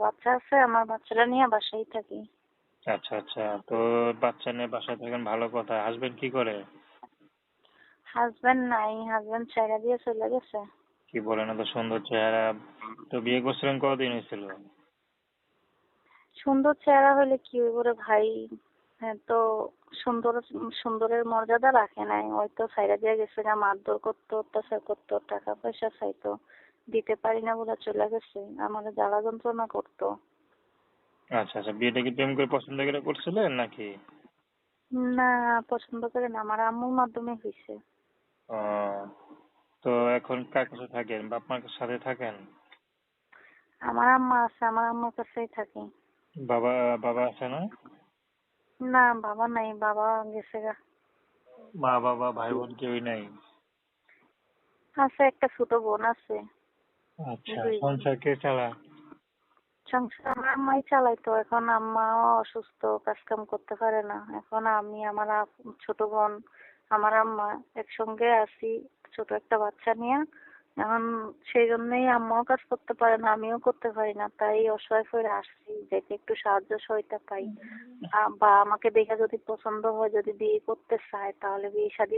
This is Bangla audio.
বাচ্চা আছে, আমার বাচ্চাটা নিয়ে বাসায় থাকি। আচ্ছা আচ্ছা, তো বাচ্চা নিয়ে বাসায় থাকেন, ভালো কথা। হাজবেন্ড কি করে? হাজবেন্ড নাই, হাজবেন্ড ছেড়ে দিয়ে চলে গেছে। কি বলেন, এত সুন্দর চেহারা! তো বিয়ে করছিলেন কতদিন হয়েছিল? সুন্দর চেহারা হলে কি হইব রে ভাই? হ্যাঁ তো সুন্দর, সুন্দরের মর্যাদা রাখে নাই, ওই তো ছাইড়া দিয়ে গেছে গা, মারধর করতো, অত্যাচার করতো, টাকা পয়সা চাইতো, দিতে পারি না বলে চলে গেছে, আমার জ্বালা যন্ত্রণা করতো। আচ্ছা আচ্ছা, বিয়েটা কি প্রেম করে পছন্দ করে করছিলেন নাকি? না, পছন্দ করে না, আমার আম্মুর মাধ্যমে হয়েছে। ও, তো এখন কার কাছে থাকেন? বাপ মার সাথে থাকেন? আমার আম্মা আছে, আমার আম্মুর কাছেই থাকি। বাবা বাবা আছে না? না, বাবা নাই, বাবা গেছে গা। মা বাবা ভাই বোন কেউই নাই? আছে, একটা ছোট বোন আছে। আচ্ছা, দুই বোন। সংসার কে চালায়? সংসার আমার আম্মাই চালাইতো, এখন আম্মাও অসুস্থ, কাজ কাম করতে পারে না, এখন আমি, আমার ছোট বোন, আমার আম্মা একসঙ্গে আছি, ছোট একটা বাচ্চা নিয়ে। এখন সেই জন্যই আম্মাও কাজ করতে পারে না, আমিও করতে পারি না, তাই অসহায় হয়ে আসছি, যাতে একটু সাহায্য সহায়তা পাই। বা আমাকে দেখে যদি পছন্দ হয়, যদি বিয়ে করতে চায়, তাহলে বিয়ে শাদী